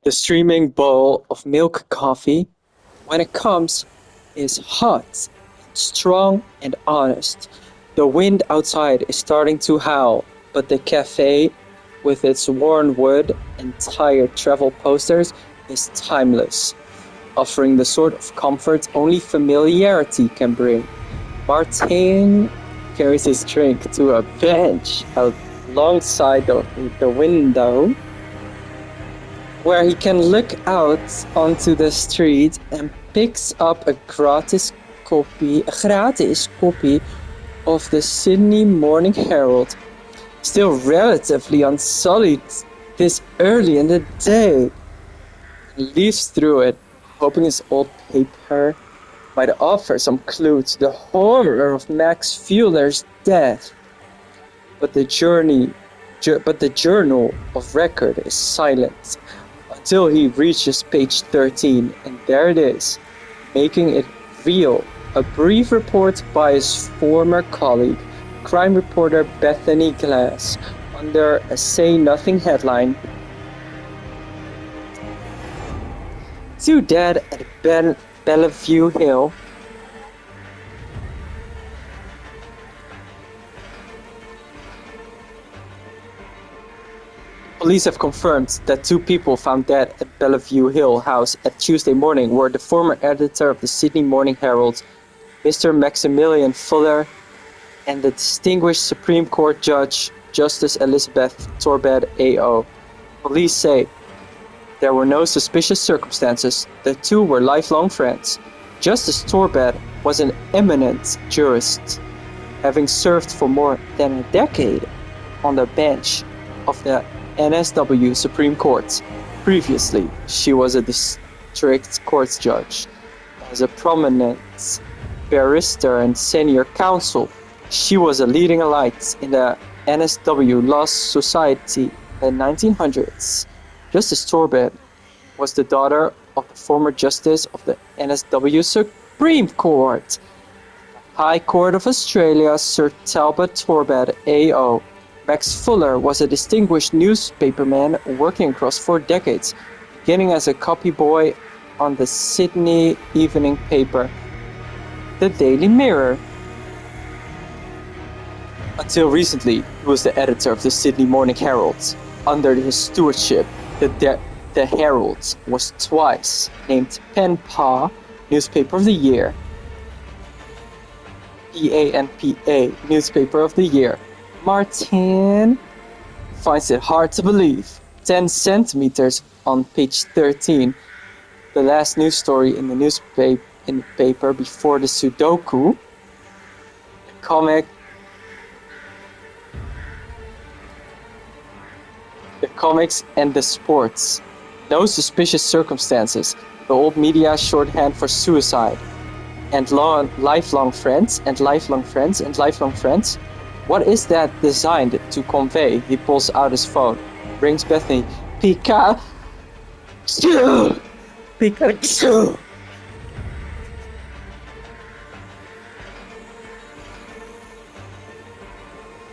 The streaming bowl of milk coffee, when it comes, is hot, strong, and honest. The wind outside is starting to howl, but the cafe, with its worn wood and tired travel posters, is timeless, offering the sort of comfort only familiarity can bring. Martin carries his drink to a bench alongside the window where he can look out onto the street and picks up a gratis copy of the Sydney Morning Herald, still relatively unsullied this early in the day, and leaves through it, hoping his old paper might offer some clue to the horror of Max Fuller's death. But the journal of record is silent until he reaches page 13, and there it is, making it real. A brief report by his former colleague, crime reporter Bethany Glass, under a Say Nothing headline. Two dead at Bellevue Hill. Police have confirmed that two people found dead at Bellevue Hill House at Tuesday morning were the former editor of the Sydney Morning Herald, Mr. Maximilian Fuller, and the distinguished Supreme Court Judge, Justice Elizabeth Torbed AO. Police say there were no suspicious circumstances. The two were lifelong friends. Justice Torbed was an eminent jurist, having served for more than a decade on the bench of the NSW Supreme Court. Previously, she was a district court judge. As a prominent barrister and senior counsel, she was a leading light in the NSW Law Society in the 1900s. Justice Torbed was the daughter of the former Justice of the NSW Supreme Court, the High Court of Australia, Sir Talbot Torbed AO. Max Fuller was a distinguished newspaperman working across 4 decades, beginning as a copy boy on the Sydney evening paper, the Daily Mirror. Until recently, he was the editor of the Sydney Morning Herald. Under his stewardship, the Herald was twice named PENPA Newspaper of the Year, PANPA Newspaper of the Year. Martin finds it hard to believe. 10 centimeters on page 13, the last news story in the newspaper before the Sudoku, the comics and the sports. No suspicious circumstances. The old media shorthand for suicide. And lifelong friends, and lifelong friends, and lifelong friends. What is that designed to convey? He pulls out his phone, rings Bethany. Pikachu! Pikachu!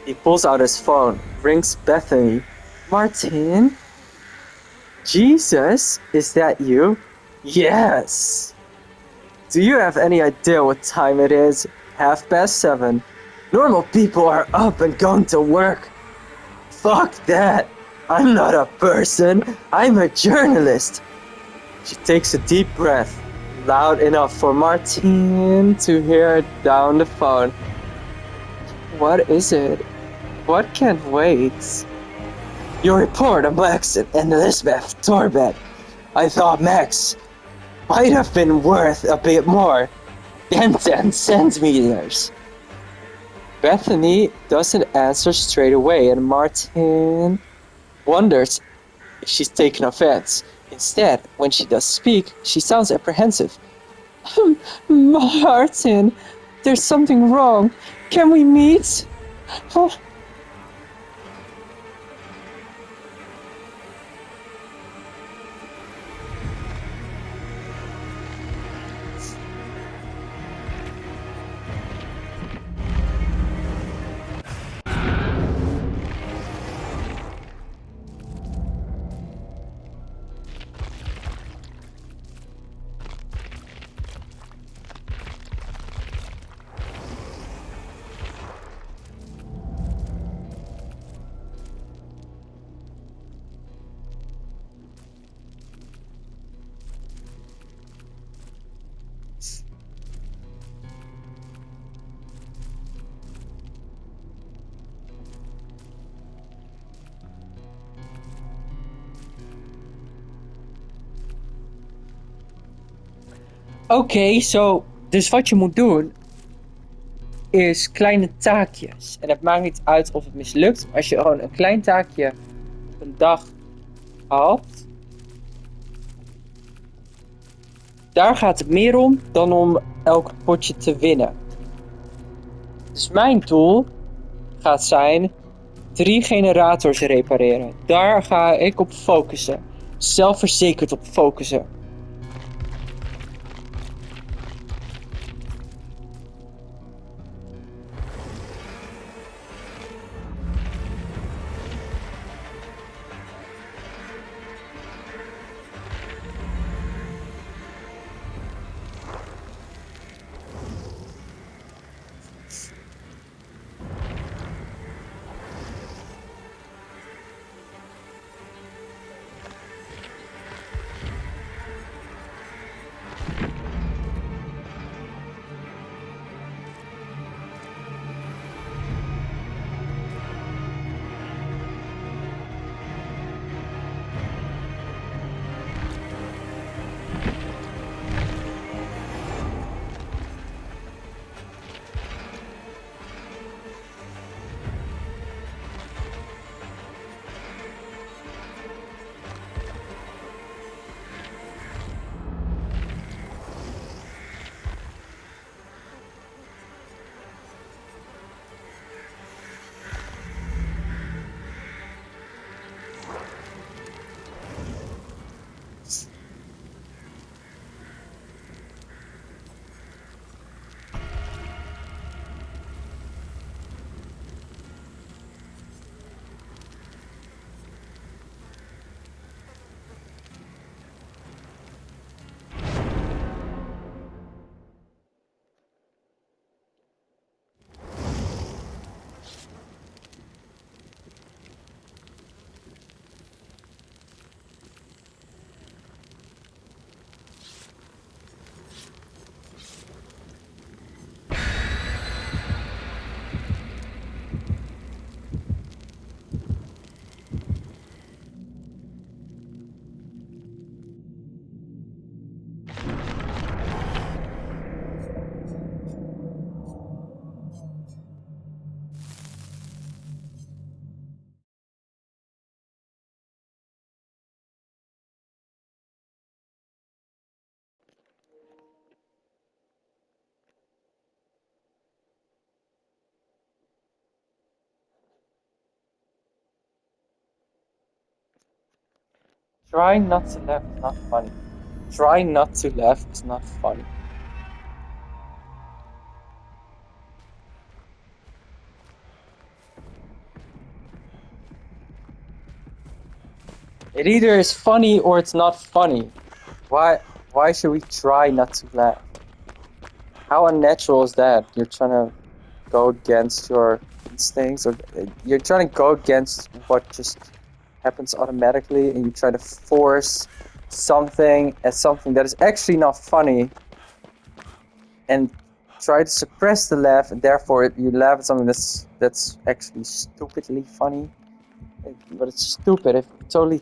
He pulls out his phone, rings Bethany. Martin? Jesus, is that you? Yes! Do you have any idea what time it is? 7:30. Normal people are up and going to work. Fuck that! I'm not a person, I'm a journalist. She takes a deep breath, loud enough for Martin to hear down the phone. What is it? What can't wait? Your report on Max and Elizabeth Torbed. I thought Max might have been worth a bit more than 10 centimeters. Bethany doesn't answer straight away, and Martin wonders if she's taken offense. Instead, when she does speak, she sounds apprehensive. Martin, there's something wrong. Can we meet? Oh. Oké, dus wat je moet doen is kleine taakjes. En het maakt niet uit of het mislukt. Als je gewoon een klein taakje op een dag haalt, daar gaat het meer om dan om elk potje te winnen. Dus mijn doel gaat zijn 3 generators repareren. Daar ga ik op focussen. Zelfverzekerd op focussen. Trying not to laugh is not funny. Trying not to laugh is not funny. It either is funny or it's not funny. Why should we try not to laugh? How unnatural is that? You're trying to go against your instincts, or you're trying to go against what just happens automatically, and you try to force something as something that is actually not funny, and try to suppress the laugh, and therefore you laugh at something that's actually stupidly funny. But it's stupid. It totally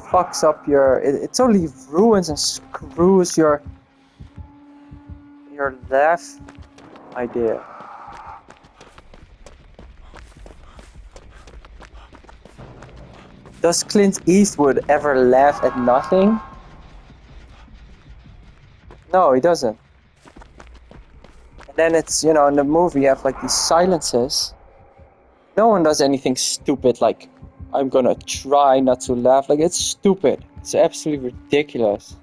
fucks up your. It totally ruins and screws your laugh idea. Does Clint Eastwood ever laugh at nothing? No, he doesn't. And then it's, in the movie you have like these silences. No one does anything stupid like, I'm gonna try not to laugh. Like, it's stupid. It's absolutely ridiculous.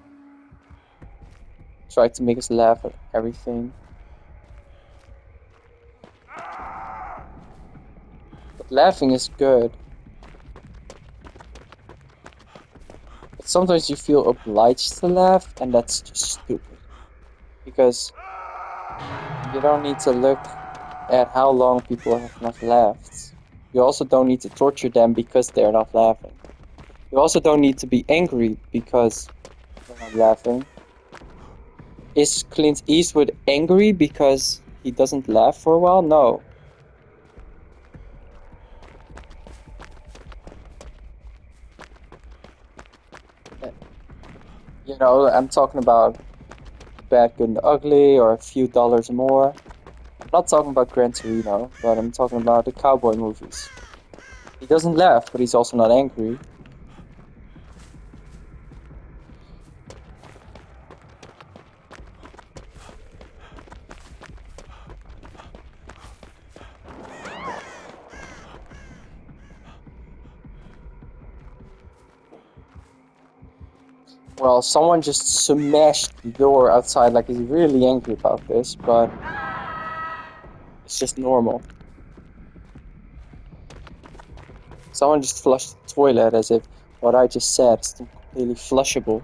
Try to make us laugh at everything. But laughing is good. But sometimes you feel obliged to laugh, and that's just stupid. Because you don't need to look at how long people have not laughed. You also don't need to torture them because they're not laughing. You also don't need to be angry because they're not laughing. Is Clint Eastwood angry because he doesn't laugh for a while? No. I'm talking about Bad, Good, and the Ugly or A Few Dollars More. I'm not talking about Gran Torino, but I'm talking about the cowboy movies. He doesn't laugh, but he's also not angry. Well, someone just smashed the door outside, like he's really angry about this, but it's just normal. Someone just flushed the toilet as if what I just said is completely flushable,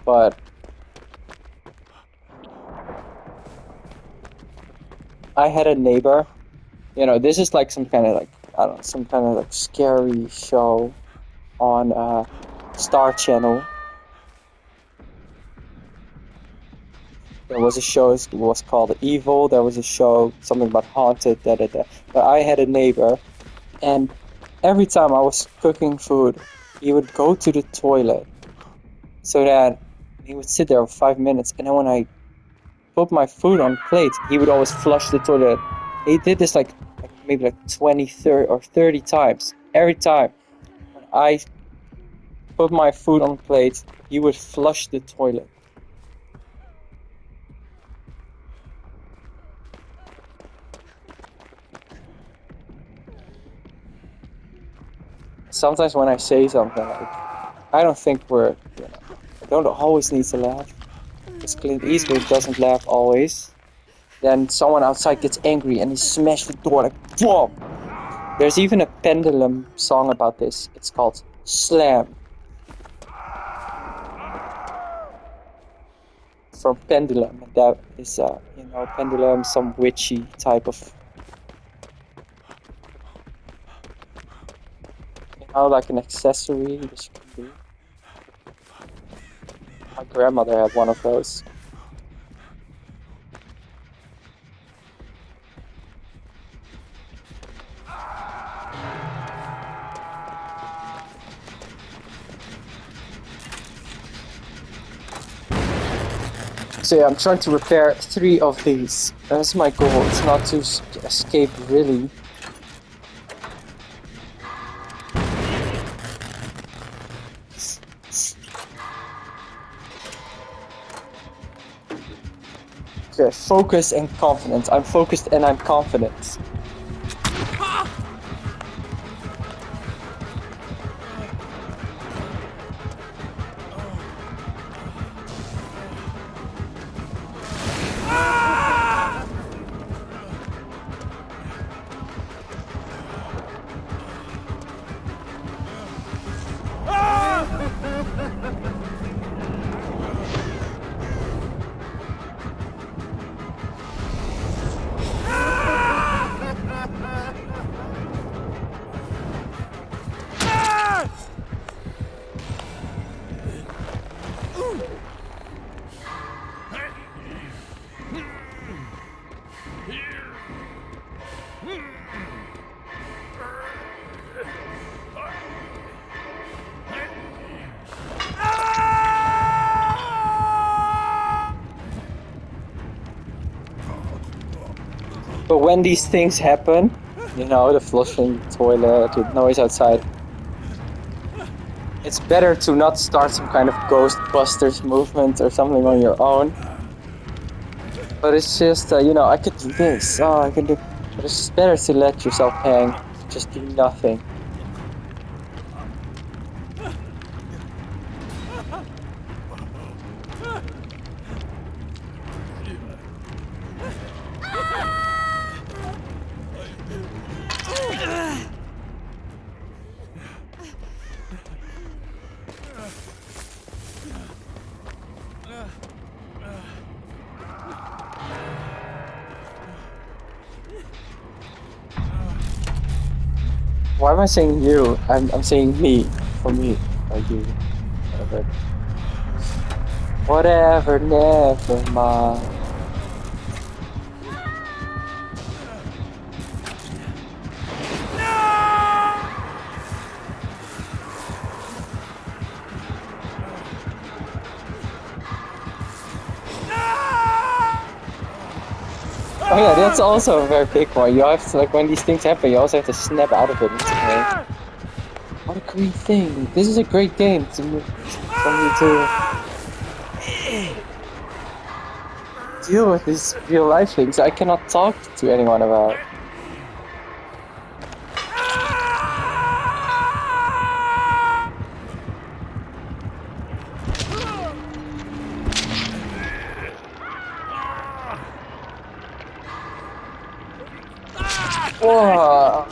but I had a neighbor. This is like some kind of like, I don't know, some kind of like scary show on Star Channel. There was a show, it was called Evil. There was a show, something about haunted, da da da. But I had a neighbor, and every time I was cooking food, he would go to the toilet so that he would sit there for 5 minutes, and then when I put my food on plate, he would always flush the toilet. He did this like maybe like 20, 30, or 30 times. Every time when I put my food on plate, he would flush the toilet. Sometimes when I say something like, I don't think I don't always need to laugh, because Clint Eastwood doesn't laugh always. Then someone outside gets angry and he smashed the door like, whoa! There's even a Pendulum song about this. It's called Slam. From Pendulum, and that is, Pendulum, some witchy type of, like an accessory that you can do. My grandmother had one of those. So yeah, I'm trying to repair 3 of these. That's my goal. It's not to escape, really. Okay, focus and confidence. I'm focused and I'm confident. But when these things happen, the flushing the toilet, the noise outside, it's better to not start some kind of Ghostbusters movement or something on your own. But it's just, I could do this, I can do... But it's just better to let yourself hang, just do nothing. Why am I saying you? I'm saying me. For me. Or you. Whatever. Whatever, never mind. Oh yeah, that's also a very big one. You have to, like, when these things happen, you also have to snap out of it in some way. What a great thing. This is a great game for me to deal with these real life things I cannot talk to anyone about. Whoa.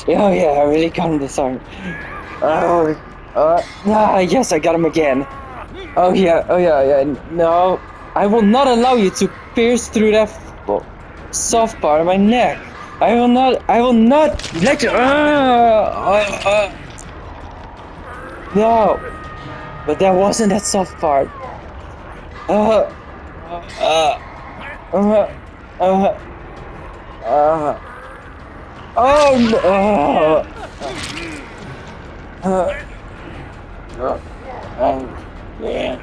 Oh yeah, I really got him this time. Yes, I got him again. Oh yeah. No, I will not allow you to pierce through that soft part of my neck. I will not let you. No, but that wasn't that soft part. Uh, uh, uh, uh, uh, oh no. Yeah.